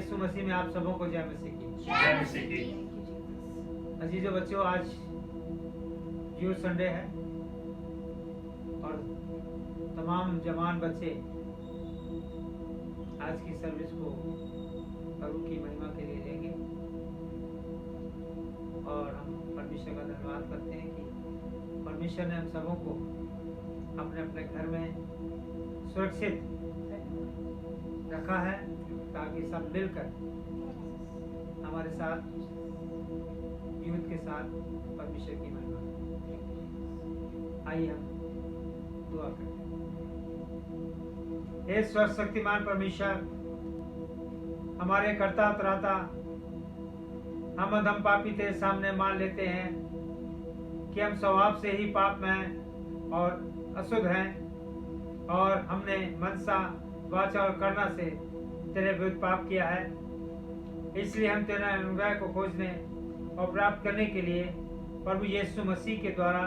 यीशु मसीह में आप सबों को जय मसीह की। जय मसीह की। अजीजों बच्चों, आज यूथ संडे है और तमाम जवान बच्चे आज की सर्विस को प्रभु की महिमा के लिए देंगे और हम परमेश्वर का धन्यवाद करते हैं कि परमेश्वर ने हम सबों को अपने अपने घर में सुरक्षित रखा है ताकि सब मिलकर हमारे साथ यूथ के साथ परमेश्वर की महिमा करें। आइए हम दुआ करें। हे सर्वशक्तिमान परमेश्वर, हमारे कर्ता त्राता, हम अधम पापी तेरे सामने मान लेते हैं कि हम स्वभाव से ही पाप में और अशुद्ध हैं और हमने मनसा वाचा और करना से तेरे विरुद्ध पाप किया है। इसलिए हम तेरे अनुग्रह को खोजने और प्राप्त करने के लिए प्रभु यीशु मसीह के द्वारा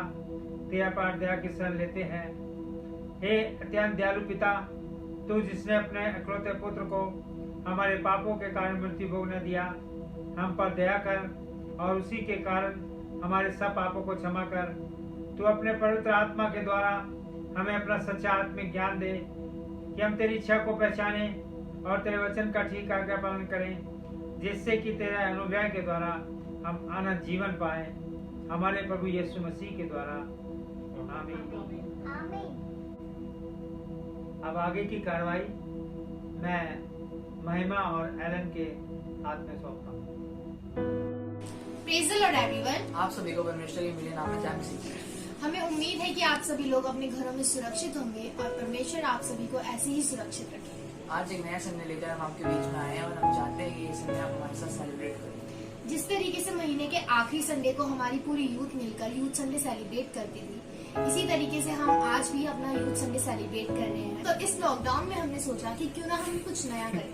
तेरा पाठ दया की शरण लेते हैं। हे अत्यंत दयालु पिता, तू जिसने अपने इकलौते पुत्र को हमारे पापों के कारण मृत्यु भोगने दिया, हम पर दया कर और उसी के कारण हमारे सब पापों को क्षमा कर। तू अपने पवित्र आत्मा के द्वारा हमें अपना सच्चा आत्मिक ज्ञान दे कि हम तेरी इच्छा को पहचाने और तेरे वचन का ठीक आज्ञा पालन करें, जिससे कि तेरे अनुग्रह के द्वारा हम आनंद जीवन पाए, हमारे प्रभु यीशु मसीह के द्वारा। आमीन। अब आगे की कार्रवाई मैं महिमा और एलन के हाथ में सौंपता हूँ। Praise the Lord everyone. आप सभी को परमेश्वर के मिले नाम में जय मसीह। हमें उम्मीद है कि आप सभी लोग अपने घरों में सुरक्षित होंगे और परमेश्वर आप सभी को ऐसे ही सुरक्षित रखे। आज एक नया संडे लेकर हम आपके बीच में आए हैं और हम चाहते हैं कि ये संडे आप हमारे साथ सेलिब्रेट करें। जिस तरीके से महीने के आखिरी संडे को हमारी पूरी यूथ मिलकर यूथ संडे सेलिब्रेट करती थी, इसी तरीके से हम आज भी अपना यूथ संडे सेलिब्रेट कर रहे हैं। तो इस लॉकडाउन में हमने सोचा कि क्यों ना हम कुछ नया करें।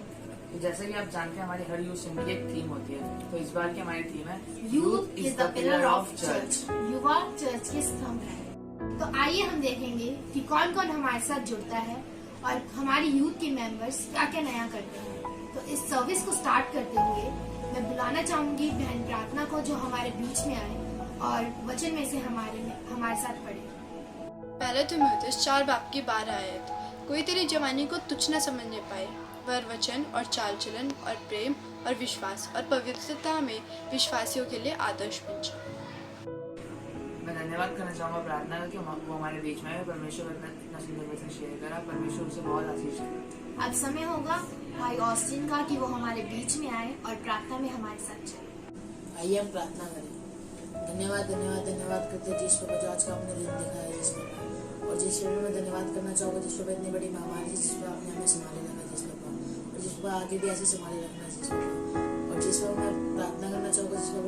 तो जैसे कि आप जानते हैं, हमारी हर यूथ संडे की एक थीम होती है। तो इस बार की हमारी थीम है youth is the pillar of church. युवा चर्च के स्तंभ है। तो आइए हम देखेंगे कि कौन कौन हमारे साथ जुड़ता है और हमारी यूथ के मेंबर्स क्या क्या नया करते हैं। तो इस सर्विस को स्टार्ट करते हुए मैं बुलाना चाहूंगी बहन प्रार्थना को, जो हमारे बीच में आए और वचन में से हमारे साथ पढ़े। पहले तीमुथियुस 4 बाब की 12 आयत। कोई तेरी जवानी को तुच्छ न समझने पाए, वर वचन और चाल चलन और प्रेम और विश्वास और पवित्रता में विश्वासियों के लिए आदर्श बन जाए। मैं धन्यवाद करना चाहूँगा प्रार्थना का कि वो हमारे बीच में है। परमेश्वर इतना सुंदर वचन शेयर करा, परमेश्वर उसे बहुत आशीष दे। अब समय होगा भाई ऑस्टिन का कि वो हमारे बीच में आए और प्रार्थना में हमारे साथ चले। आइए हम प्रार्थना करें। धन्यवाद धन्यवाद धन्यवाद करते हैं जिस पर जो आज का आपने दिन दिखाया है, जिस पर और जिस पर मैं धन्यवाद करना चाहूँगा जिस पर इतनी बड़ी महामारी जिस पर आपने हमें संभाले रखा, जिस पर और जिस पर आगे भी ऐसे संभाले रखना, जिस पर और जिस पर मैं प्रार्थना करना चाहूँगा जिस पर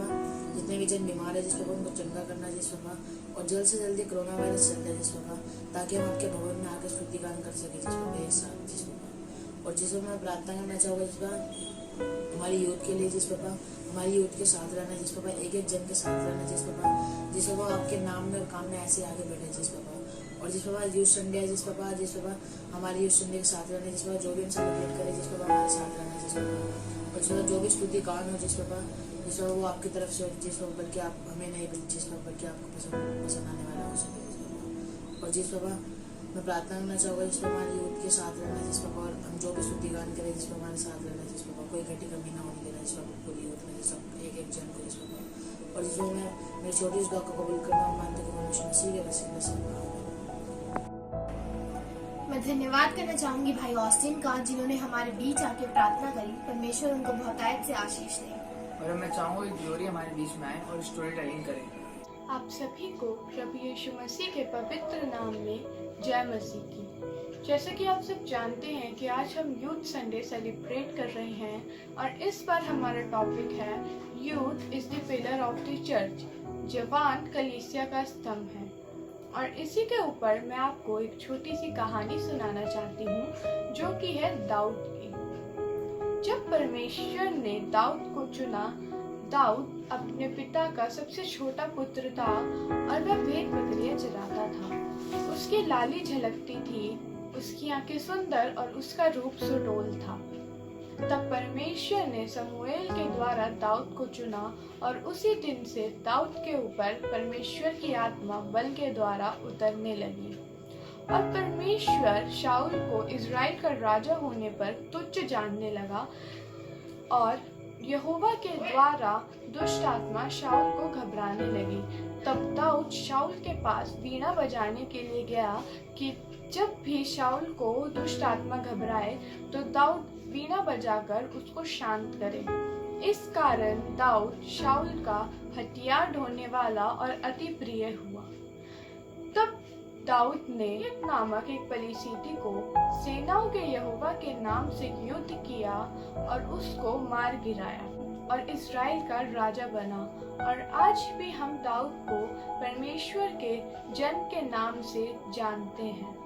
जितने भी जन बीमार है जिस पर उनको चंगा करना, जिस पर और जल्द से जल्दी कोरोना वायरस चल जाए, जिस पर ताकि हम आपके भवन में आकर स्तुति गान कर सके, जिस पर एक साथ, जिस पर और जिस पर मैं प्रार्थना करना चाहूँगा जिस पर हमारी यूथ के लिए, जिस पर हमारी यूथ के साथ रहना, जिस पर एक एक जन के साथ रहना, जिस पर वो आपके नाम में और काम में ऐसे आगे बढ़े, जिस पर और जिस पर यूथ संडे है, जिस पर हमारी यूथ संडे के साथ रहना, जिस पर जो भी हम सेलिब्रेट करें, जिस पर हमारे साथ रहना, जिस पर और जिस पर जो भी स्तुति गान हो, जिस पर वो आपकी तरफ से, जिस पर बल्कि आप हमें नहीं, जिस पर बल्कि आपको पसंद आने वाला हो सके, जिस पर और जिस पर मैं प्रार्थना करना चाहूँगा जिस पर हमारी यूथ के साथ रहना, जिस पर और हम जो भी स्तुति गान करें, जिस पर हमारे साथ रहना, जिस पर कोई घटी कमी ना होने देना, जिस पर पूरी यूथ में जिस एक एक जन को, जिस पर और जिसमें मैं मेरी छोटी उस दुआ को कबूल करना और मानते कि मनुष्य मसीह के वसीले से। मैं धन्यवाद करना चाहूंगी भाई ऑस्टिन का, जिन्होंने हमारे बीच आके प्रार्थना करी। परमेश्वर उनको बहुतायत से आशीष दे। और मैं चाहूँगा कि ग्लोरी हमारे बीच में आए और स्टोरी टेलिंग करें। आप सभी को प्रभु यीशु मसीह के पवित्र नाम में जय मसीह की। जैसे कि आप सब जानते हैं कि आज हम यूथ संडे सेलिब्रेट कर रहे हैं और इस बार हमारा टॉपिक है youth is the pillar of the church. जवान कलीसिया का स्तंभ है। और इसी के ऊपर मैं आपको एक छोटी सी कहानी सुनाना चाहती हूँ, जो कि है दाऊद की। जब परमेश्वर ने दाऊद को चुना, दाऊद अपने पिता का सबसे छोटा पुत्र था और वह भेड़ बकरियां चराता था। उसकी लाली झलकती थी, उसकी आंखें सुंदर और उसका रूप सुडौल था। तब परमेश्वर ने समूएल के द्वारा दाऊद को चुना और उसी दिन से दाऊद के ऊपर परमेश्वर की आत्मा बल के द्वारा उतरने लगी। और परमेश्वर शाऊल को इज़राइल का राजा होने पर तुच्छ जानने लगा और यहोवा के द्वारा दुष्ट आत्मा शाऊल को घबराने लगी। तब दाऊद शाऊल के पास वीणा बजाने के लिए गया कि जब भी शाऊल को दुष्ट आत्मा घबराए तो दाऊद वीणा बजाकर उसको शांत करे। इस कारण दाऊद शाऊल का हथियार ढोने वाला और अति प्रिय हुआ। तब दाऊद ने नामक एक पलिश्ती को सेनाओं के यहोवा के नाम से युद्ध किया और उसको मार गिराया और इस्राएल का राजा बना। और आज भी हम दाऊद को परमेश्वर के जन के नाम से जानते हैं।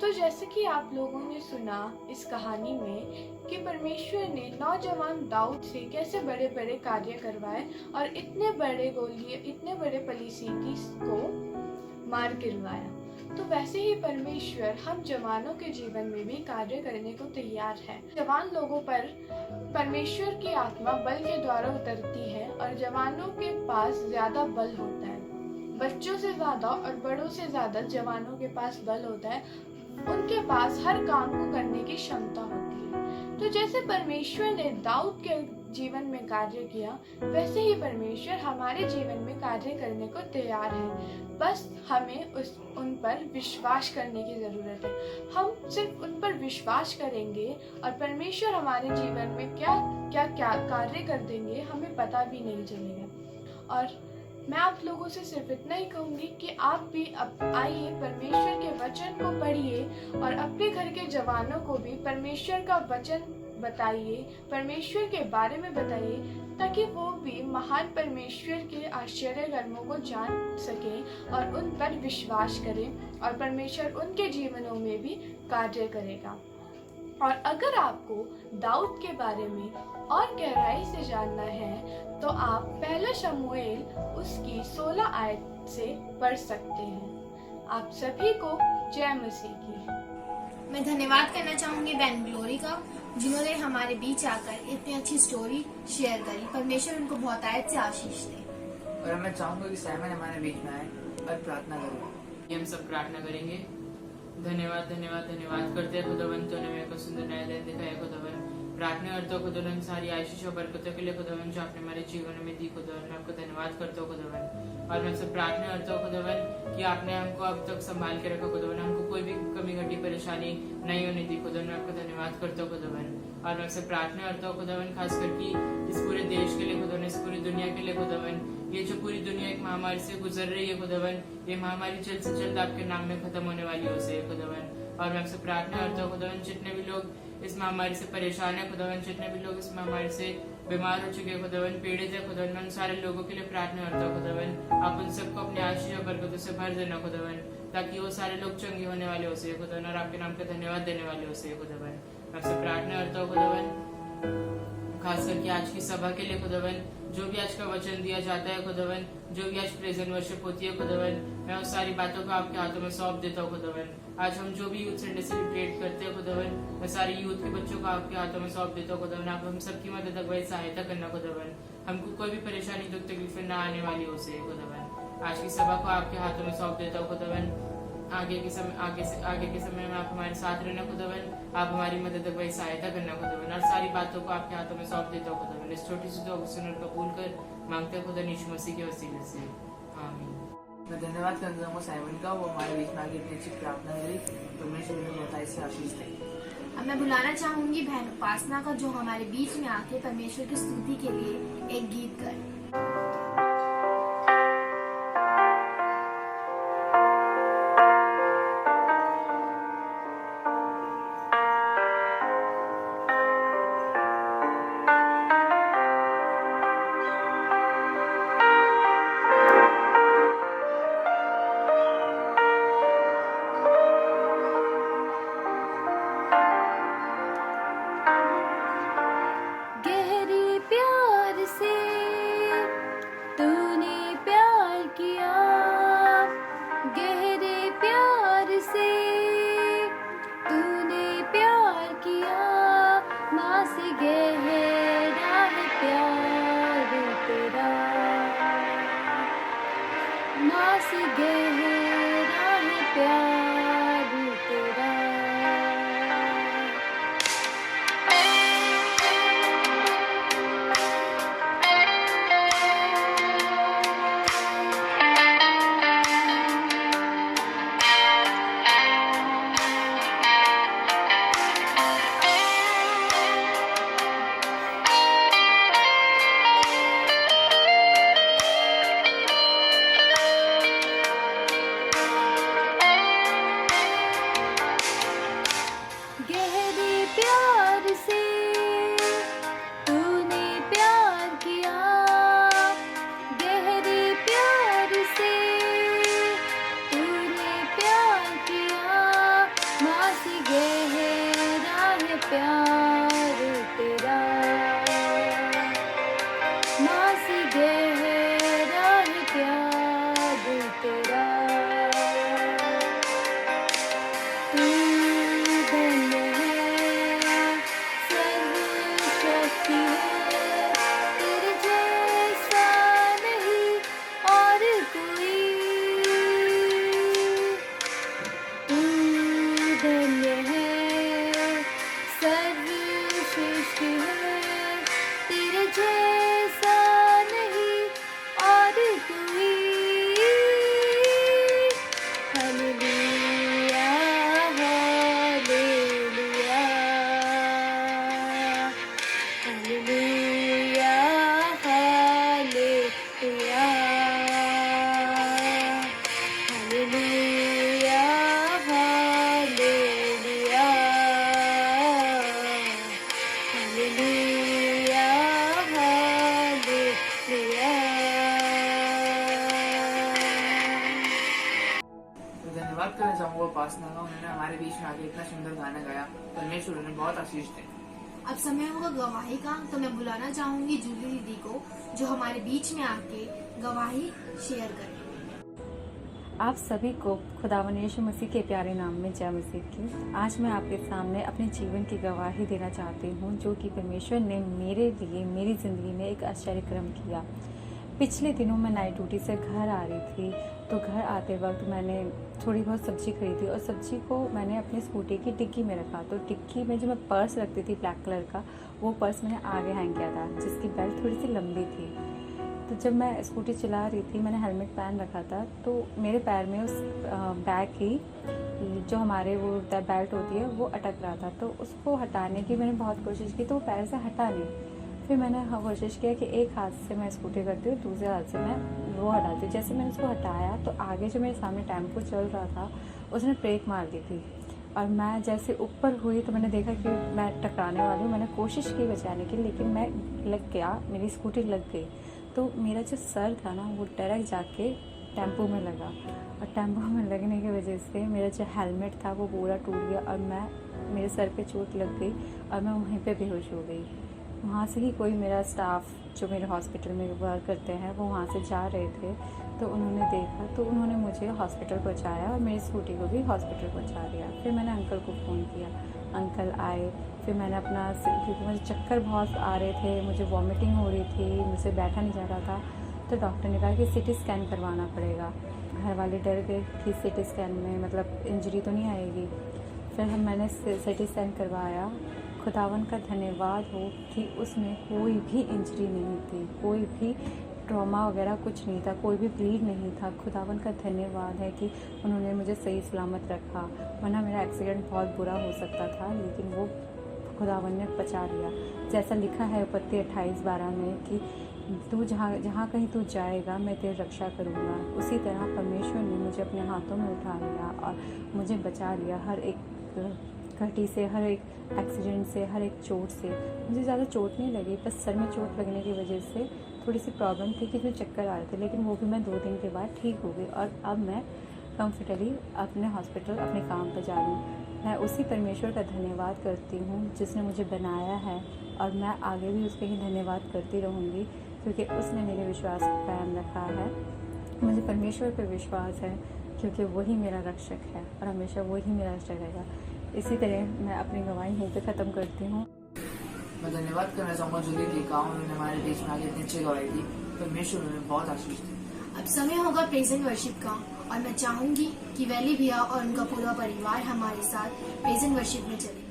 तो जैसे कि आप लोगों ने सुना इस कहानी में कि परमेश्वर ने नौजवान दाऊद से कैसे बड़े बड़े कार्य करवाए और इतने बड़े गोलिये, इतने बड़े पलिश्ती को मार गिरवाया, तो वैसे ही परमेश्वर हम जवानों के जीवन में भी कार्य करने को तैयार है। जवान लोगों पर परमेश्वर की आत्मा बल के द्वारा उतरती है और जवानों के पास ज्यादा बल होता है। बच्चों से ज्यादा और बड़ों से ज्यादा जवानों के पास बल होता है। उनके पास हर काम को करने की क्षमता होती है। तो जैसे परमेश्वर ने दाऊद के जीवन में कार्य किया, वैसे ही परमेश्वर हमारे जीवन में कार्य करने को तैयार है। बस हमें उन पर विश्वास करने की जरूरत है। हम सिर्फ उन पर विश्वास करेंगे और परमेश्वर हमारे जीवन में क्या कार्य कर देंगे हमें पता भी नहीं चलेगा। और मैं आप लोगों से सिर्फ इतना ही कहूंगी कि आप भी आइए परमेश्वर के वचन को पढ़िए और अपने घर के जवानों को भी परमेश्वर का वचन बताइए, परमेश्वर के बारे में बताइए, ताकि वो भी महान परमेश्वर के आश्चर्य कर्मों को जान सकें और उन पर विश्वास करें और परमेश्वर उनके जीवनों में भी कार्य करेगा। और अगर आपको दाऊद के बारे में और गहराई से जानना है तो आप पहला शमूएल उसकी 16 आयत से पढ़ सकते हैं। आप सभी को जय मसीह की। मैं धन्यवाद करना चाहूंगी बहन ग्लोरी का, जिन्होंने हमारे बीच आकर इतनी अच्छी स्टोरी शेयर करी। परमेश्वर उनको बहुत आयत से आशीष दे। और मैं चाहूंगा कि साइमन हमारे बीच में आए और प्रार्थना करें। हम सब प्रार्थना करेंगे। धन्यवाद धन्यवाद धन्यवाद करते हैं खुदावन, तूने मेरे को सुंदर नया दिन दिखाया खुदावन। प्रार्थना करते हो खुदावन सारी आशीष और बरकतों के लिए खुदावन जो आपने हमारे जीवन में दी खुदावन। मैं आपको धन्यवाद करता हूँ खुदावन। और मैं सब प्रार्थना करता हूँ खुदावन कि आपने हमको अब तक संभाल के रखा खुदावन, हमको कोई भी कमी घटी परेशानी नहीं होने दी खुदावन। मैं आपको धन्यवाद करता हूँ खुदावन। और मैं सब प्रार्थना करता हूँ खुदावन खास करके इस पूरे देश के लिए खुदावन, इस पूरी दुनिया के लिए खुदावन। ये जो पूरी दुनिया एक महामारी से गुजर रही है खुदावन, ये महामारी जल्द से जल्द आपके नाम में खत्म होने वाली हो से खुदावन। और मैं आपसे प्रार्थना करता हूँ खुदावन जितने भी लोग इस महामारी से परेशान है खुदावन, जितने भी लोग इस महामारी से बीमार हो चुके हैं खुदावन, पीड़ित है खुदावन, मैं उन सारे लोगों के लिए प्रार्थना करता हूँ खुदावन। आप उन सबको अपने आशीष और बरकतों से भर देना खुदावन, ताकि वो सारे लोग चंगे होने वाले हो सके खुदावन और आपके नाम का धन्यवाद देने वाले हो सके खुदावन। मैं आपसे प्रार्थना करता हूँ खुदावन खास करके आज की सभा के लिए खुदावन, जो भी आज का वचन दिया जाता है खुदावन, जो भी आज प्रेजेंट वर्शिप होती है खुदावन, मैं उस सारी बातों को आपके हाथों में सौंप देता हूँ खुदावन। आज हम जो भी यूथ संडे सेलिब्रेट करते हैं खुदावन, मैं सारी यूथ के बच्चों को आपके हाथों में सौंप देता हूँ खुदावन। आप हम सबकी मदद अगुवाई सहायता करना खुदावन, हमको कोई भी परेशानी दुख तकलीफें ना आने वाली हो सके खुदावन। आज की सभा को आपके हाथों में सौंप देता हूँ खुदावन। आगे के समय में आप हमारे साथ रहना खुदावन, आप हमारी मदद अगुवाई सहायता करना खुदावन, और सारी बातों को आपके हाथों में सौंप देता हूँ खुदावन। इस छोटी सी दुआ को सुनकर कबूल कर मांगते हैं खुदा यीशु मसीह के वसीले से, आमीन। मैं धन्यवाद करना चाहूँगा साइमन का, वो हमारे बीच में आगे इतनी अच्छी प्रार्थना करी, परमेश्वर ने बहुत ऐसे आशीष दी। अब मैं बुलाना चाहूंगी बहन उपासना का, जो हमारे बीच में आके परमेश्वर की स्तुति के लिए एक गीत गाए। प्यार तेरा, मासी गहरा है प्यार तेरा। तू धन्य है, सर्वशक्ति है, तेरे जैसा नहीं और कोई। तू धन्य है, सर्वश्रेष्ठ है, तेरे जैसा नहीं और कोई। Hallelujah, hallelujah, hallelujah, hallelujah, hallelujah, hallelujah, hallelujah, hallelujah. तो धन्यवाद करना चाहूँगा उपासना का, उन्होंने हमारे बीच में आके इतना सुंदर गाना गाया। परमेश्वर उन्हें बहुत आशीष दे। अब समय होगा गवाही का, तो मैं बुलाना चाहूंगी जूली दीदी को, जो हमारे बीच में आके गवाही शेयर करें। आप सभी को खुदावन यीशु मसीह के प्यारे नाम में जय मसीह की। आज मैं आपके सामने अपने जीवन की गवाही देना चाहती हूँ, जो कि परमेश्वर ने मेरे लिए मेरी ज़िंदगी में एक आश्चर्य क्रम किया। पिछले दिनों मैं नाइट ड्यूटी से घर आ रही थी, तो घर आते वक्त मैंने थोड़ी बहुत सब्ज़ी खरीदी और सब्ज़ी को मैंने अपनी स्कूटी की डिक्की में रखा। तो डिक्की में जो मैं पर्स रखती थी ब्लैक कलर का, वो पर्स मैंने आगे हैंग किया था, जिसकी बेल्ट थोड़ी सी लंबी थी। तो जब मैं स्कूटी चला रही थी, मैंने हेलमेट पहन रखा था, तो मेरे पैर में उस बैग की जो हमारे वो बेल्ट होती है वो अटक रहा था। तो उसको हटाने की मैंने बहुत कोशिश की, तो वो पैर से हटा नहीं। फिर मैंने कोशिश किया कि एक हाथ से मैं स्कूटी करती हूँ, दूसरे हाथ से मैं वो हटाती हूँ। जैसे मैंने उसको हटाया तो आगे जो मेरे सामने टेम्पो चल रहा था उसने ब्रेक मार दी थी, और मैं जैसे ऊपर हुई तो मैंने देखा कि मैं टकराने वाली हूँ। मैंने कोशिश की बचाने की, लेकिन मैं लग गया, मेरी स्कूटी लग गई। तो मेरा जो सर था ना, वो डायरेक्ट जाके टेम्पो में लगा, और टेम्पो में लगने की वजह से मेरा जो हेलमेट था वो पूरा टूट गया, और मेरे सर पे चोट लग गई और मैं वहीं पे बेहोश हो गई। वहाँ से ही कोई मेरा स्टाफ जो मेरे हॉस्पिटल में वर्क करते हैं वो वहाँ से जा रहे थे, तो उन्होंने देखा, तो उन्होंने मुझे हॉस्पिटल पहुँचाया और मेरी स्कूटी को भी हॉस्पिटल पहुँचा दिया। फिर मैंने अंकल को फ़ोन किया, अंकल आए। फिर मैंने अपना, क्योंकि मुझे चक्कर बहुत आ रहे थे, मुझे वॉमिटिंग हो रही थी, मुझसे बैठा नहीं जा रहा था, तो डॉक्टर ने कहा कि सिटी स्कैन करवाना पड़ेगा। घर वाले डर गए कि सिटी स्कैन में मतलब इंजरी तो नहीं आएगी। फिर मैंने सिटी स्कैन करवाया। खुदावन का धन्यवाद हो कि उसमें कोई भी इंजरी नहीं थी, कोई भी ट्रॉमा वगैरह कुछ नहीं था, कोई भी ब्लीड नहीं था। खुदावन का धन्यवाद है कि उन्होंने मुझे सही सलामत रखा, वरना मेरा एक्सीडेंट बहुत बुरा हो सकता था, लेकिन वो खुदावन ने बचा लिया। जैसा लिखा है उत्पत्ति 28:12 में कि तू जहाँ कहीं तू जाएगा मैं तेरी रक्षा करूँगा, उसी तरह परमेश्वर ने मुझे अपने हाथों में उठा लिया और मुझे बचा लिया हर एक घटी से, हर एक एक्सीडेंट से, हर एक चोट से। मुझे ज़्यादा चोट नहीं लगी, बस सर में चोट लगने की वजह से थोड़ी सी प्रॉब्लम थी कि मुझे चक्कर आ रहे थे, लेकिन वो भी मैं 2 दिन के बाद ठीक हो गई और अब मैं कंफर्टेबली अपने हॉस्पिटल अपने काम पर जा रही हूँ। मैं उसी परमेश्वर का धन्यवाद करती हूँ जिसने मुझे बनाया है, और मैं आगे भी उसके ही धन्यवाद करती रहूँगी, क्योंकि उसने मेरे विश्वास को कायम रखा है। मुझे परमेश्वर पर विश्वास है, क्योंकि वही मेरा रक्षक है और हमेशा वही मेरा रक्षक रहेगा। इसी तरह मैं अपनी गवाही यहीं पे ख़त्म करती हूँ। मैं धन्यवाद करना चाहूँगा जूली दी का, उन्होंने हमारे बीच में आगे इतनी अच्छी गवाही दी। परमेश्वर उन्हें बहुत आशीष दी। अब समय होगा प्रेज एंड वर्शिप का, और मैं चाहूंगी कि वैली भैया और उनका पूरा परिवार हमारे साथ प्रेज एंड वर्शिप में चले।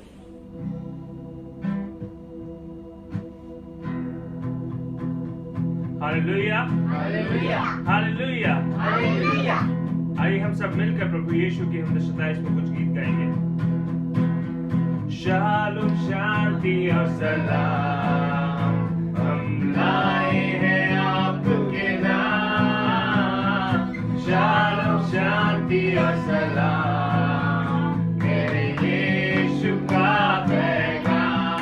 Hallelujah, hallelujah, hallelujah, hallelujah. आइए हम सब मिलकर प्रभु यीशु की हम 27 में कुछ गीत गाएंगे। शालोम, शांति और सलाम हम लाए हैं आपके नाम। शालोम, शांति और सलाम मेरे यीशु का पैगाम।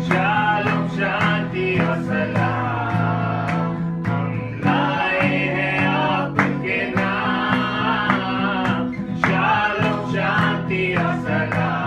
शालोम, शांति और सलाम हम लाए हैं आपके नाम। शालोम, शांति और सलाम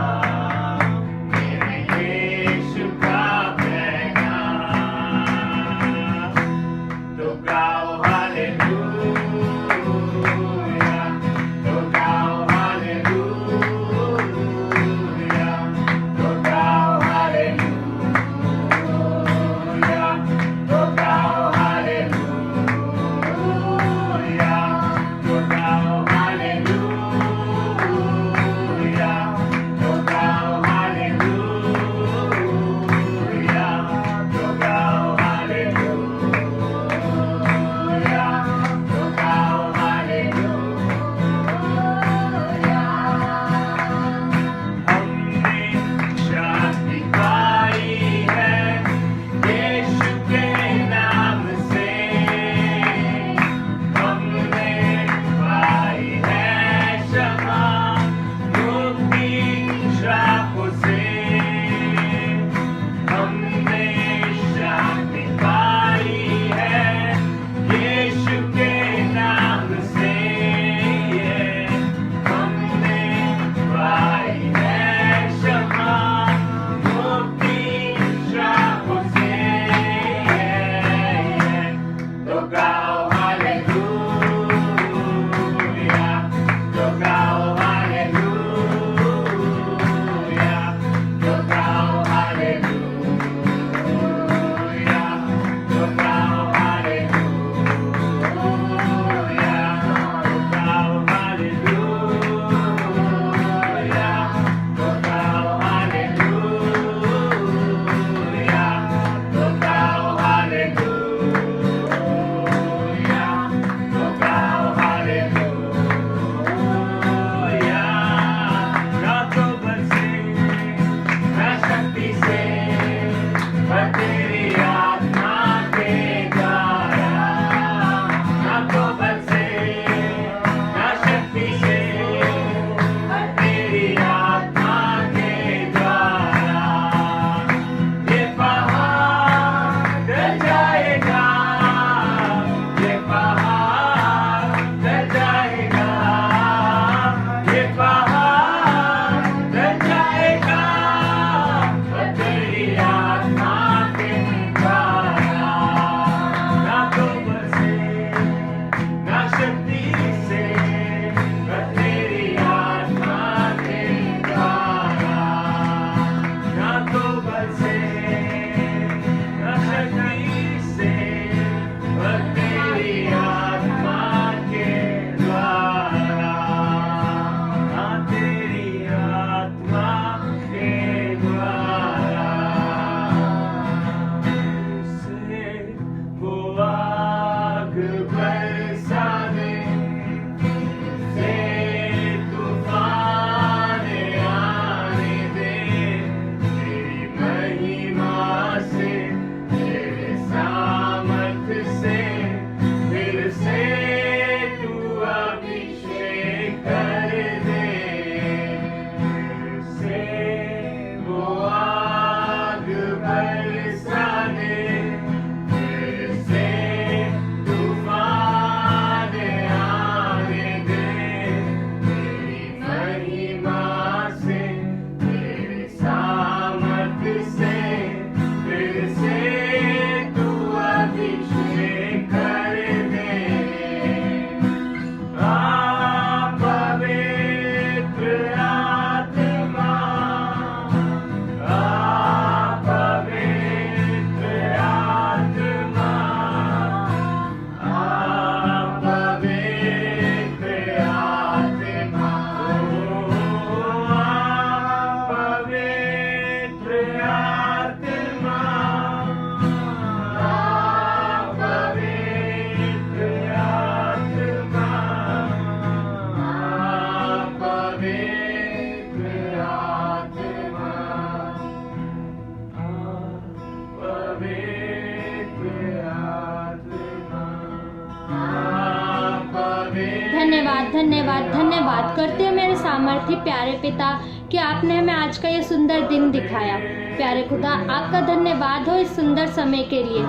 धन्यवाद धन्यवाद धन्यवाद करते हो मेरे सामर्थ्य प्यारे पिता कि आपने हमें आज का ये सुंदर दिन दिखाया। प्यारे खुदा, आपका धन्यवाद हो इस सुंदर समय के लिए।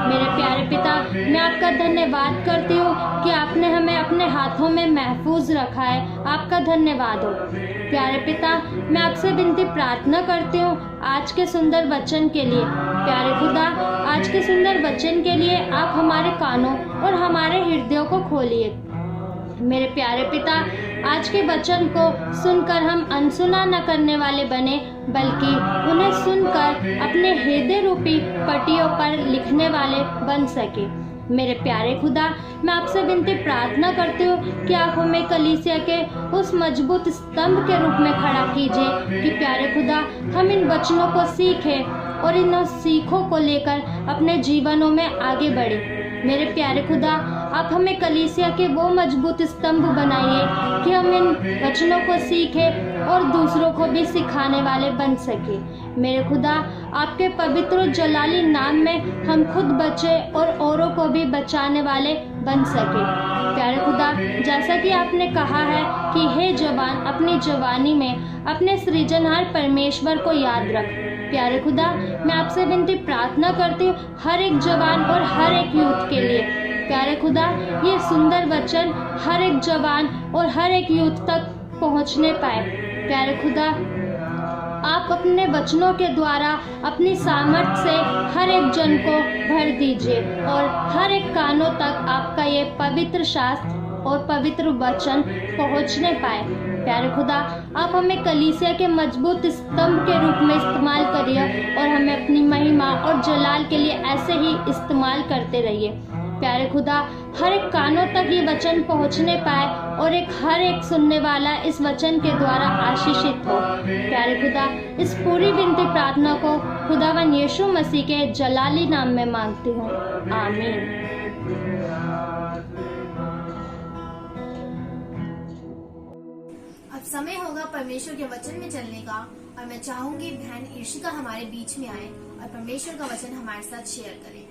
मेरे प्यारे पिता, मैं आपका धन्यवाद करती हूँ कि आपने हमें अपने हाथों में महफूज रखा है। आपका धन्यवाद हो। प्यारे पिता, मैं आपसे विनती प्रार्थना करती हूँ आज के सुंदर वचन के लिए। प्यारे खुदा, आज के सुंदर वचन के लिए आप हमारे कानों और हमारे हृदयों को खोलिए। मेरे प्यारे पिता, आज के वचन को सुनकर हम अनसुना न करने वाले बने, बल्कि उन्हें सुनकर अपने हृदय रूपी पट्टियों पर लिखने वाले बन सके। मेरे प्यारे खुदा, मैं आपसे विनती प्रार्थना करती हूँ कि आप हमें कलीसिया के उस मजबूत स्तंभ के रूप में खड़ा कीजिए कि प्यारे खुदा, हम इन वचनों को सीखें और इन सीखों को लेकर अपने जीवनों में आगे बढ़े। मेरे प्यारे खुदा, आप हमें कलीसिया के वो मजबूत स्तंभ बनाइए कि हम इन वचनों को सीखें और दूसरों को भी सिखाने वाले बन सके। मेरे खुदा, आपके पवित्र जलाली नाम में हम खुद बचे और औरों को भी बचाने वाले बन सके। प्यारे खुदा, जैसा कि आपने कहा है कि हे जवान, अपनी जवानी में अपने सृजनहार परमेश्वर को याद रख। प्यारे खुदा, मैं आपसे विनती प्रार्थना करती हूँ हर एक जवान और हर एक यूथ के लिए। प्यारे खुदा, ये सुंदर वचन हर एक जवान और हर एक यूथ तक पहुँचने पाए। प्यारे खुदा, आप अपने वचनों के द्वारा अपनी सामर्थ्य से हर एक जन को भर दीजिए और हर एक कानों तक आपका ये पवित्र शास्त्र और पवित्र वचन पहुंचने पाए। प्यारे खुदा, आप हमें कलीसिया के मजबूत स्तंभ के रूप में इस्तेमाल करिए और हमें अपनी महिमा और जलाल के लिए ऐसे ही इस्तेमाल करते रहिए। प्यारे खुदा, हर एक कानों तक ये वचन पहुंचने पाए और हर एक सुनने वाला इस वचन के द्वारा आशीषित हो। प्यारे खुदा, इस पूरी विनती प्रार्थना को खुदावन यीशु मसीह के जलाली नाम में मांगती हूँ। आमीन। अब समय होगा परमेश्वर के वचन में चलने का और मैं चाहूंगी बहन ईर्षिका हमारे बीच में आए और परमेश्वर का वचन हमारे साथ शेयर करें।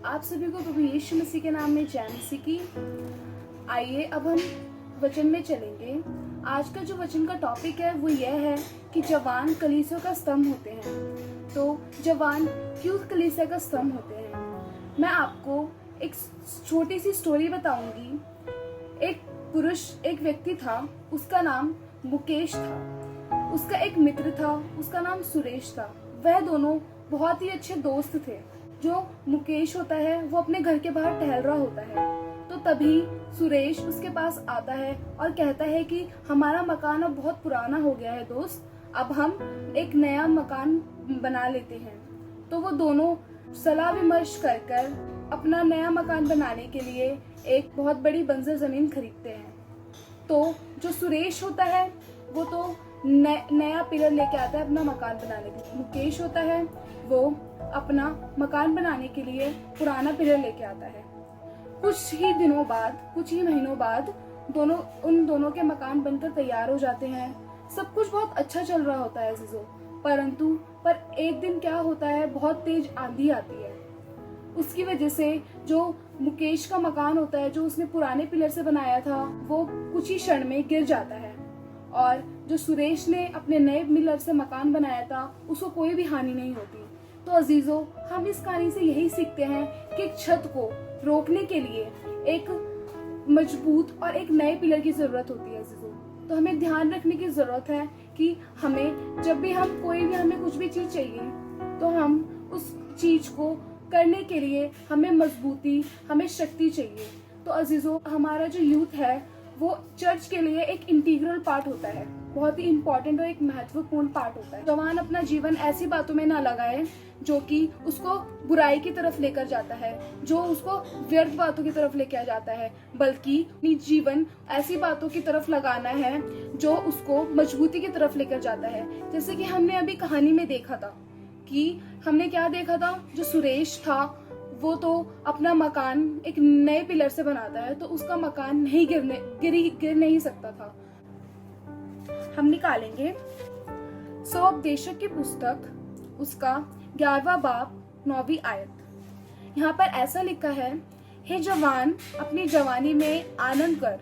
आप सभी को प्रभु यीशु मसीह के नाम में जय मसीह की। आइए अब हम वचन में चलेंगे। आज का जो वचन का टॉपिक है वो यह है कि जवान कलीसिया का स्तंभ होते हैं। तो जवान क्यों कलीसिया का स्तंभ होते हैं? मैं आपको एक छोटी सी स्टोरी बताऊंगी। एक पुरुष, एक व्यक्ति था, उसका नाम मुकेश था। उसका एक मित्र था, उसका नाम सुरेश था। वह दोनों बहुत ही अच्छे दोस्त थे। जो मुकेश होता है वो अपने घर के बाहर टहल रहा होता है, तो तभी सुरेश उसके पास आता है और कहता है कि हमारा मकान अब बहुत पुराना हो गया है दोस्त, अब हम एक नया मकान बना लेते हैं। तो वो दोनों सलाह विमर्श कर अपना नया मकान बनाने के लिए एक बहुत बड़ी बंजर जमीन खरीदते हैं। तो जो सुरेश होता है वो तो नया पिलर लेके आता है अपना मकान बनाने के लिए। मुकेश होता है वो अपना मकान बनाने के लिए पुराना पिलर लेके आता है। कुछ ही दिनों बाद, कुछ ही महीनों बाद उन दोनों के मकान बनकर तैयार हो जाते हैं। सब कुछ बहुत अच्छा चल रहा होता है जीजो। पर एक दिन क्या होता है, बहुत तेज आंधी आती है। उसकी वजह से जो मुकेश का मकान होता है, जो उसने पुराने पिलर से बनाया था, वो कुछ ही क्षण में गिर जाता है। और जो सुरेश ने अपने नए पिलर से मकान बनाया था, उसको कोई भी हानि नहीं होती। तो अजीजों, हम इस कहानी से यही सीखते हैं कि एक छत को रोकने के लिए एक मजबूत और एक नए पिलर की जरूरत होती है अजीजों। तो हमें ध्यान रखने की जरूरत है कि हमें जब भी हमें कुछ भी चीज चाहिए, तो हम उस चीज को करने के लिए हमें मजबूती, हमें शक्ति चाहिए। तो अजीजों, हमारा जो यूथ है वो चर्च के लिए एक इंटीग्रल पार्ट होता है, बहुत ही इम्पोर्टेंट और एक महत्वपूर्ण पार्ट होता है। जवान अपना जीवन ऐसी बातों में ना लगाए जो कि उसको बुराई की तरफ लेकर जाता है, जो उसको व्यर्थ बातों की तरफ लेकर जाता है, बल्कि अपनी जीवन ऐसी बातों की तरफ लगाना है जो उसको मजबूती की तरफ लेकर जाता है। जैसे कि हमने अभी कहानी में देखा था कि हमने क्या देखा था, जो सुरेश था वो तो अपना मकान एक नए पिलर से बनाता है, तो उसका मकान गिर नहीं सकता था। हम निकालेंगे स्वोपदेशक की पुस्तक, उसका 11वां बाब 9वीं आयत। यहाँ पर ऐसा लिखा है, हे जवान, अपनी जवानी में आनंद कर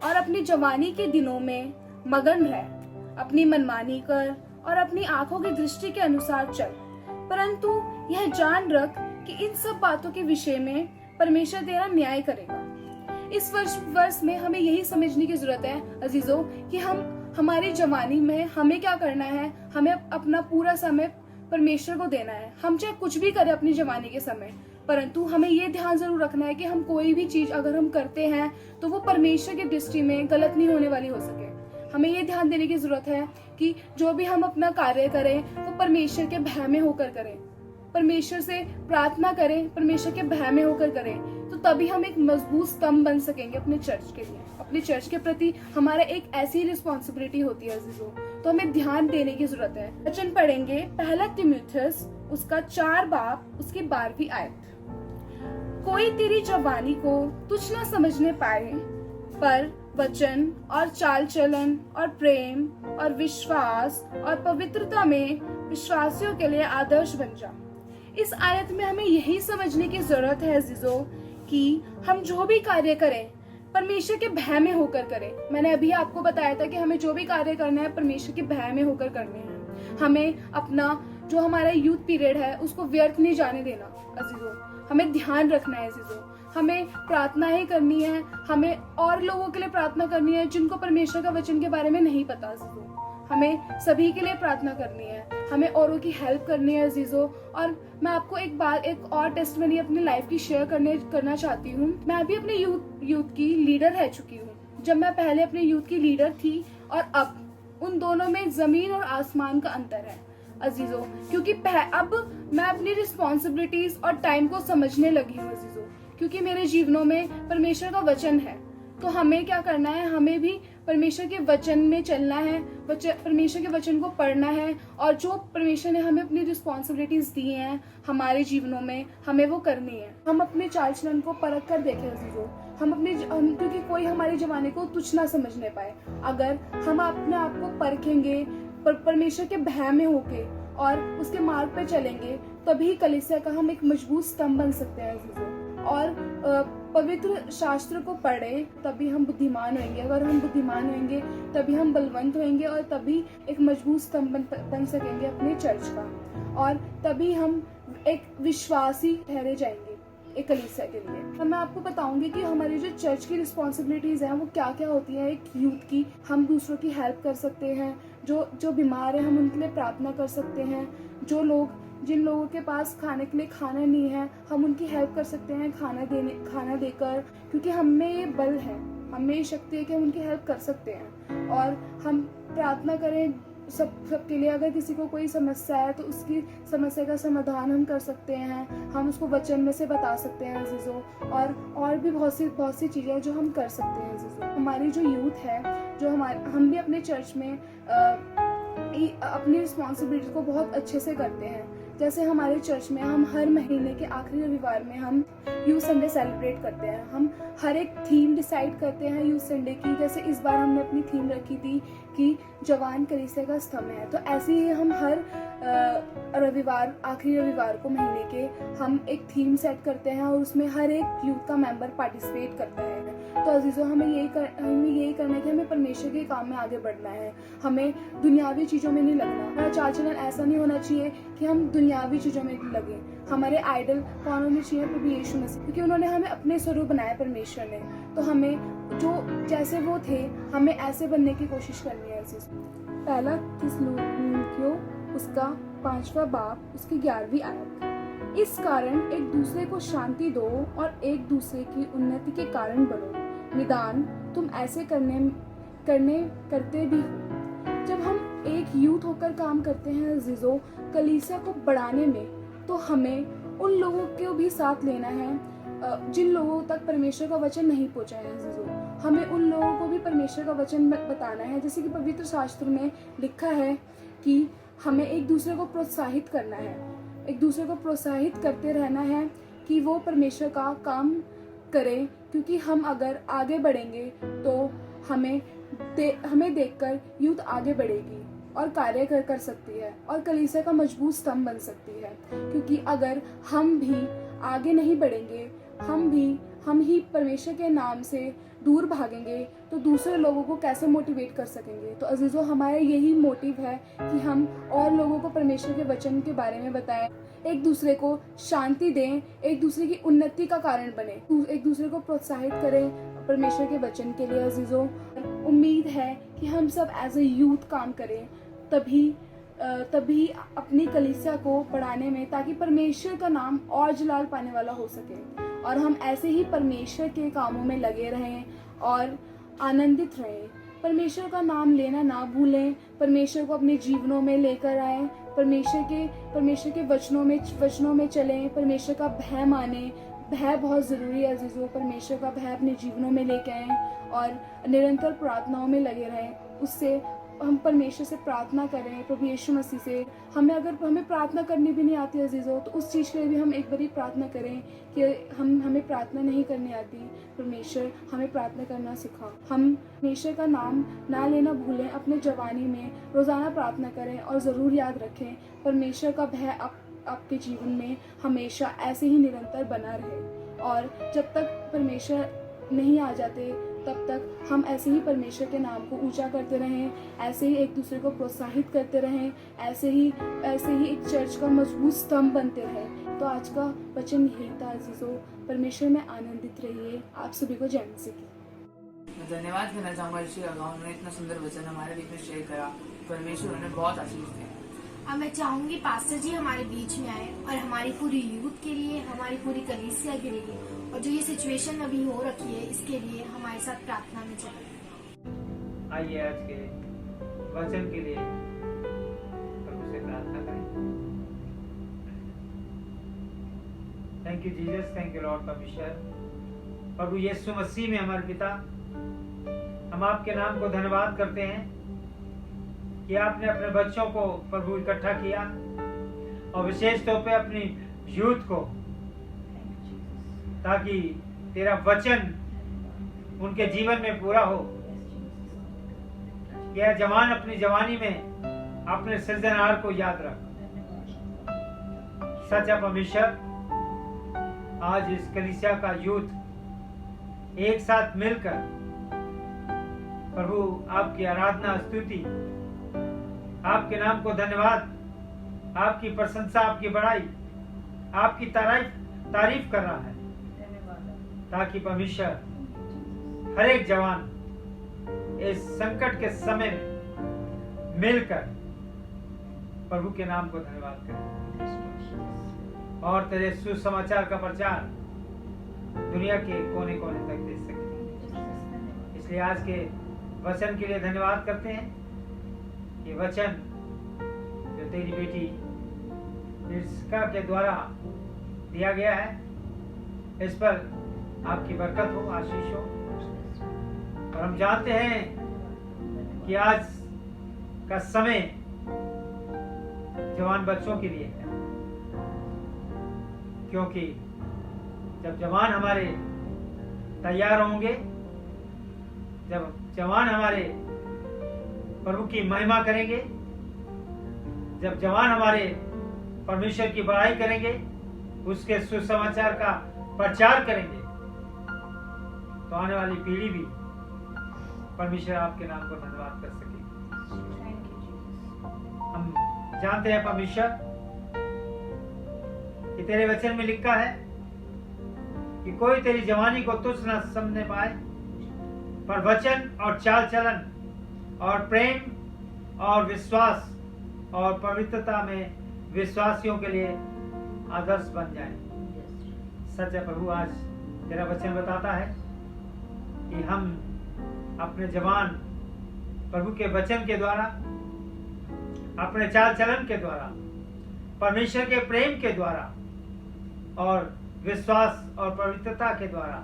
और अपनी जवानी के दिनों में मगन रह, अपनी मनमानी कर और अपनी आंखों की दृष्टि के अनुसार चल, परंतु यह जान रख कि इन सब बातों के विषय में परमेश्वर तेरा न्याय करेगा। इस वर्ष में हमें यही समझने की जरूरत है अजीजों कि हमारी जवानी में हमें क्या करना है। हमें अपना पूरा समय परमेश्वर को देना है। हम चाहे कुछ भी करें अपनी जवानी के समय, परंतु हमें ये ध्यान जरूर रखना है कि हम कोई भी चीज अगर हम करते हैं तो वो परमेश्वर की दृष्टि में गलत नहीं होने वाली हो सके। हमें ये ध्यान देने की जरूरत है कि जो भी हम अपना कार्य करें वो परमेश्वर के भय में होकर करें, परमेश्वर से प्रार्थना करें, परमेश्वर के भय में होकर करें, तो तभी हम एक मजबूत स्तंभ बन सकेंगे अपने चर्च के लिए। अपने चर्च के प्रति हमारा एक ऐसी रिस्पॉन्सिबिलिटी होती है अजीजों, तो हमें ध्यान देने की जरूरत है। वचन पढ़ेंगे 1 तीमुथियुस उसका 4 बाब उसकी 12वीं आयत। कोई तेरी जवानी को तुच्छ न समझने पाए, पर वचन और चाल चलन और प्रेम और विश्वास और पवित्रता में विश्वासियों के लिए आदर्श बन जा। इस आयत में हमें यही समझने की जरूरत है अजीजों कि हम जो भी कार्य करें परमेश्वर के भय में होकर करें। मैंने अभी आपको बताया था कि हमें जो भी कार्य करना है परमेश्वर के भय में होकर करने हैं। हमें अपना जो हमारा यूथ पीरियड है उसको व्यर्थ नहीं जाने देना अजीजों। हमें ध्यान रखना है अजीजों। हमें प्रार्थना ही करनी है। हमें और लोगों के लिए प्रार्थना करनी है जिनको परमेश्वर का वचन के बारे में नहीं पता अजीजों। हमें सभी के लिए प्रार्थना करनी है। हमें औरों की हेल्प करनी है अजीजों। और मैं आपको एक और टेस्टमनी अपनी लाइफ की शेयर करना चाहती हूँ। मैं अभी अपने यूथ की लीडर रह चुकी हूँ। जब मैं पहले अपने यूथ की लीडर थी और अब, उन दोनों में जमीन और आसमान का अंतर है अजीजों। क्योंकि अब मैं अपनी रिस्पॉन्सिबिलिटीज और टाइम को समझने लगी हूँ अजीजों, क्योंकि मेरे जीवनों में परमेश्वर का वचन है। तो हमें क्या करना है, हमें भी परमेश्वर के वचन में चलना है, परमेश्वर के वचन को पढ़ना है, और जो परमेश्वर ने हमें अपनी रिस्पॉन्सिबिलिटीज दी हैं हमारे जीवनों में, हमें वो करनी है। हम अपने चाल चलन को परख कर देखें अजीजों। क्योंकि कोई हमारे जमाने को तुच्छ ना समझने पाए। अगर हम अपने आप को परखेंगे, परमेश्वर के भय में होके और उसके मार्ग पे चलेंगे, तभी कलीसिया का हम एक मजबूत स्तंभ बन सकते हैं अजीजों। और पवित्र शास्त्र को पढ़े तभी हम बुद्धिमान होंगे। अगर हम बुद्धिमान होंगे तभी हम बलवंत होंगे, और तभी एक मजबूत स्तंभ बन सकेंगे अपने चर्च का, और तभी हम एक विश्वासी ठहरे जाएंगे एक कलीसिया के लिए। अब मैं आपको बताऊंगी कि हमारी जो चर्च की रिस्पॉन्सिबिलिटीज हैं वो क्या क्या होती है। एक यूथ की, हम दूसरों की हेल्प कर सकते हैं। जो बीमार है हम उनके लिए प्रार्थना कर सकते हैं। जिन लोगों के पास खाने के लिए खाना नहीं है, हम उनकी हेल्प कर सकते हैं खाना देकर, क्योंकि हम में ये बल है, हम में ये शक्ति है कि हम उनकी हेल्प कर सकते हैं। और हम प्रार्थना करें सबके लिए। अगर किसी को कोई समस्या है तो उसकी समस्या का समाधान हम कर सकते हैं। हम उसको वचन में से बता सकते हैं अजीजों। और भी बहुत सी चीज़ें जो हम कर सकते हैं अजीजों। हमारी जो यूथ है, हम भी अपने चर्च में अपनी रिस्पॉन्सिबिलिटी को बहुत अच्छे से करते हैं। जैसे हमारे चर्च में हम हर महीने के आखिरी रविवार में हम यूथ संडे सेलिब्रेट करते हैं। हम हर एक थीम डिसाइड करते हैं यूथ संडे की। जैसे इस बार हमने अपनी थीम रखी थी कि जवान कलीसिया का स्तंभ है। तो ऐसे ही हम हर आखिरी रविवार को महीने के हम एक थीम सेट करते हैं, और उसमें हर एक यूथ का मेंबर पार्टिसिपेट करता है। तो अजीजों, हमें यही करना है कि हमें परमेश्वर के काम में आगे बढ़ना है। हमें दुनियावी चीज़ों में नहीं लगना। हमारा चाल चलन ऐसा नहीं होना चाहिए कि हम दुनियावी चीज़ों में लगे। हमारे आइडल कौन होने चाहिए? प्रभु यीशु मसीह, क्योंकि उन्होंने हमें अपने स्वरूप बनाया परमेश्वर ने। तो हमें जो जैसे वो थे हमें ऐसे बनने की कोशिश करनी है। 1 थिस्सलुनीकियों उसका 5वां बाब उसकी 11वीं आयत। इस कारण एक दूसरे को शांति दो और एक दूसरे की उन्नति के कारण बनो। निदान तुम ऐसे करते भी हो। जब हम एक यूथ होकर काम करते हैं अजीजों कलीसिया को बढ़ाने में, तो हमें उन लोगों को भी साथ लेना है जिन लोगों तक परमेश्वर का वचन नहीं पहुंचा है अजीजों। हमें उन लोगों को भी परमेश्वर का वचन बताना है। जैसे कि पवित्र शास्त्र में लिखा है कि हमें एक दूसरे को प्रोत्साहित करना है, एक दूसरे को प्रोत्साहित करते रहना है कि वो परमेश्वर का काम करें। क्योंकि हम अगर आगे बढ़ेंगे तो हमें हमें देखकर यूथ आगे बढ़ेगी और कार्य कर सकती है और कलीसिया का मजबूत स्तंभ बन सकती है। क्योंकि अगर हम भी आगे नहीं बढ़ेंगे, हम ही परमेश्वर के नाम से दूर भागेंगे तो दूसरे लोगों को कैसे मोटिवेट कर सकेंगे। तो अजीजों, हमारा यही मोटिव है कि हम और लोगों को परमेश्वर के वचन के बारे में बताएं, एक दूसरे को शांति दें, एक दूसरे की उन्नति का कारण बने, एक दूसरे को प्रोत्साहित करें परमेश्वर के वचन के लिए। अजीजों, उम्मीद है कि हम सब एज ए यूथ काम करें, तभी अपनी कलीसिया को बढ़ाने में, ताकि परमेश्वर का नाम और जलाल पाने वाला हो सके और हम ऐसे ही परमेश्वर के कामों में लगे रहें और आनंदित रहें। परमेश्वर का नाम लेना ना भूलें, परमेश्वर को अपने जीवनों में लेकर आएं, परमेश्वर के वचनों में चलें, परमेश्वर का भय माने। भय बहुत ज़रूरी है अजीजों, परमेश्वर का भय अपने जीवनों में लेके आएं और निरंतर प्रार्थनाओं में लगे रहें। उससे हम परमेश्वर से प्रार्थना करें, प्रभु यीशु मसीह से। हमें प्रार्थना करनी भी नहीं आती अजीजों, तो उस चीज़ के लिए भी हम एक बारी प्रार्थना करें कि हमें प्रार्थना नहीं करनी आती, परमेश्वर हमें प्रार्थना करना सिखा। हम परमेश्वर का नाम ना लेना भूलें, अपने जवानी में रोज़ाना प्रार्थना करें और ज़रूर याद रखें परमेश्वर का भय आपके जीवन में हमेशा ऐसे ही निरंतर बना रहे। और जब तक परमेश्वर नहीं आ जाते तब तक हम ऐसे ही परमेश्वर के नाम को ऊंचा करते रहें, ऐसे ही एक दूसरे को प्रोत्साहित करते रहें, ऐसे ही एक चर्च का मजबूत स्तंभ बनते रहें। तो आज का वचन यही था अजीजों, परमेश्वर में आनंदित रहिए। आप सभी को जय मसीह की। मैं धन्यवाद करना चाहूँगा ऋषि अगाउन, उन्होंने इतना सुंदर वचन हमारे बीच में शेयर करा। परमेश्वर उन्हें बहुत आशीष दे। अब मैं चाहूंगी पास्टर जी हमारे बीच में आए और हमारी पूरी यूथ के लिए, हमारी पूरी कलीसिया के लिए और जो ये सिचुएशन अभी हो रखी है इसके लिए हमारे साथ प्रार्थना में चले। आइए आज के वचन के लिए प्रभु से प्रार्थना करें। Thank you Jesus, thank you Lord परमेश्वर। प्रभु यीशु मसीह में हमारे पिता, हम आपके नाम को धन्यवाद करते हैं कि आपने अपने बच्चों को प्रभु इकट्ठा किया और विशेष तौर पे अपनी यूथ को, ताकि तेरा वचन उनके जीवन में पूरा हो। यह जवान अपनी जवानी में अपने सृजनहार को याद रख। सच्चा परमेश्वर, आज इस कलीसिया का यूथ एक साथ मिलकर प्रभु आपकी आराधना, स्तुति, आपके नाम को धन्यवाद, आपकी प्रशंसा, आपकी बड़ाई, आपकी तारीफ कर रहा है, ताकि परमेश्वर हर एक जवान इस संकट के समय में मिलकर प्रभु के नाम को धन्यवाद करे और तेरे सुसमाचार का प्रचार दुनिया के कोने कोने तक दे सके। इसलिए आज के वचन के लिए धन्यवाद करते हैं। ये वचन जो तेरी बेटी इसका के द्वारा दिया गया है, इस पर आपकी बरकत हो, आशीष हो। और हम जानते हैं कि आज का समय जवान बच्चों के लिए है, क्योंकि जब जवान हमारे तैयार होंगे, जब जवान हमारे प्रभु की महिमा करेंगे, जब जवान हमारे परमेश्वर की बड़ाई करेंगे, उसके सुसमाचार का प्रचार करेंगे, तो आने वाली पीढ़ी भी परमेश्वर आपके नाम को धन्यवाद कर सकेगी। हम जानते हैं परमेश्वर कि तेरे वचन में लिखा है कि कोई तेरी जवानी को तुच्छ न समझने पाए, पर वचन और चाल चलन और प्रेम और विश्वास और पवित्रता में विश्वासियों के लिए आदर्श बन जाए। सच्चा प्रभु, आज तेरा वचन बताता है कि हम अपने जवान प्रभु के वचन के द्वारा, अपने चाल चलन के द्वारा, परमेश्वर के प्रेम के द्वारा और विश्वास और पवित्रता के द्वारा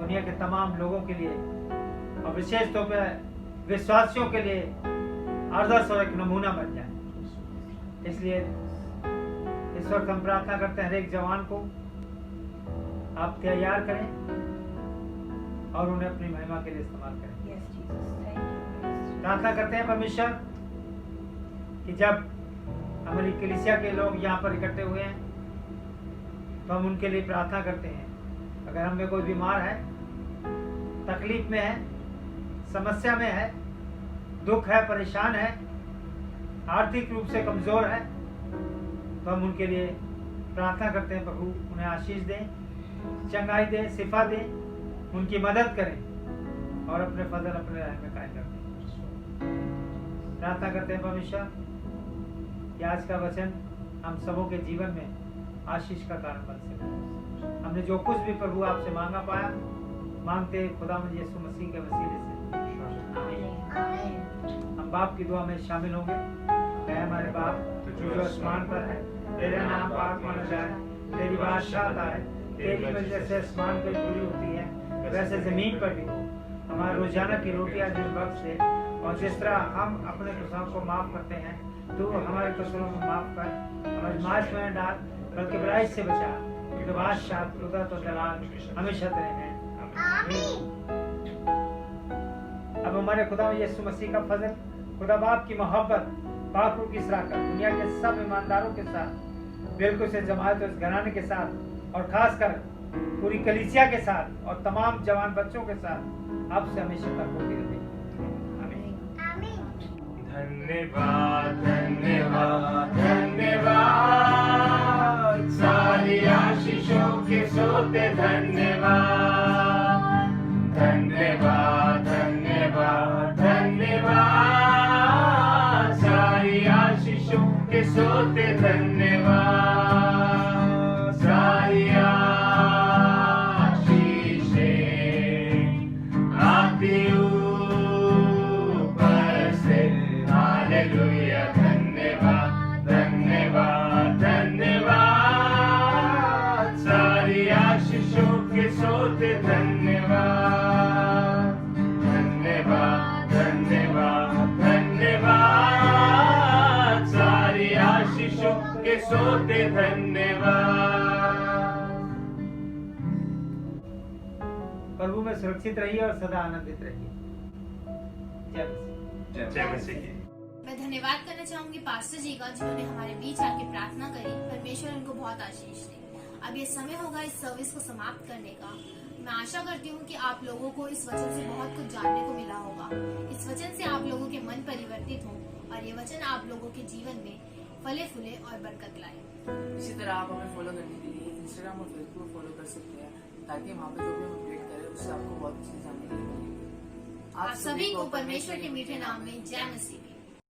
दुनिया के तमाम लोगों के लिए और विशेष तौर पर विश्वासियों के लिए आदर्श और एक नमूना बन जाए। इसलिए इस वक्त हम प्रार्थना करते हैं, हर एक जवान को आप तैयार करें और उन्हें अपनी महिमा के लिए इस्तेमाल करें। प्रार्थना करते हैं परमेश्वर कि जब हमारी कलीसिया के लोग यहाँ पर इकट्ठे हुए हैं तो हम उनके लिए प्रार्थना करते हैं। अगर हम में कोई बीमार है, तकलीफ में है, समस्या में है, दुख है, परेशान है, आर्थिक रूप से कमजोर है, तो हम उनके लिए प्रार्थना करते हैं। प्रभु उन्हें आशीष दें, चंगाई दें, शिफा दें, उनकी मदद करें और अपने फजल अपने राह में कायम रखें। प्रार्थना करते हैं परमेश्वर कि आज का वचन हम सबों के जीवन में आशीष का कारण बन सके। हमने जो कुछ भी प्रभु आपसे मांगा पाया, मांगते खुदावंद यीशु मसीह के वसीले से आमीन। हम बाप की दुआ में शामिल होंगे। ऐ हमारे बाप जो आसमान पर है, तेरा नाम पाक माना जाए, तेरी बादशाहत आए, तेरी वजह जैसे आसमान पर पूरी होती है वैसे जमीन पर भी हो। हमारा रोजाना की रोटी आज हमें बख्श दे, और जिस तरह हम अपने कसूरों को माफ करते हैं तो हमारे कसूरों को माफ कर, हमारे मार्च में डाल, बल्कि बुराई से बचा, क्योंकि बादशाह खुदा तो जलाल हमेशा तेरे हैं। अब हमारे खुदा यीशु मसीह का फजल, खुदा बाप की मोहब्बत, पाक रूह की सराहत दुनिया के सब ईमानदारों के साथ, बिल्कुल से जमात और घराने के साथ, और खासकर पूरी कलीसिया के साथ और तमाम जवान बच्चों के साथ आपसे हमेशा तक होती रहे। धन्यवाद धन्यवाद धन्यवाद, सारी आशीषों के सोते धन्यवाद। धन्यवाद धन्यवाद धन्यवाद, सारी आशीषों के सोते धन्यवाद। सारी सोते धन्यवाद। प्रभु में सुरक्षित रहिए और सदा आनंदित रहिए। जय मसीह की। मैं धन्यवाद करना चाहूंगी पास्टर जी का, जिन्होंने हमारे बीच आके प्रार्थना करी। परमेश्वर उनको बहुत आशीष दे। अब ये समय होगा इस सर्विस को समाप्त करने का। मैं आशा करती हूँ कि आप लोगों को इस वचन से बहुत कुछ जानने को मिला होगा। इस वचन से आप लोगों के मन परिवर्तित हों और ये वचन आप लोगों के जीवन में फले फूले और बरकत लाए। इसी तरह आप हमें फॉलो करने के लिए इंस्टाग्राम और फेसबुक पर फॉलो कर सकते हैं, ताकि वहाँ पे जो भी हम अपडेट करें उससे आपको बहुत चीज जानने के लिए मिलेगी। आप सभी को परमेश्वर के मीठे नाम में जय मसीह।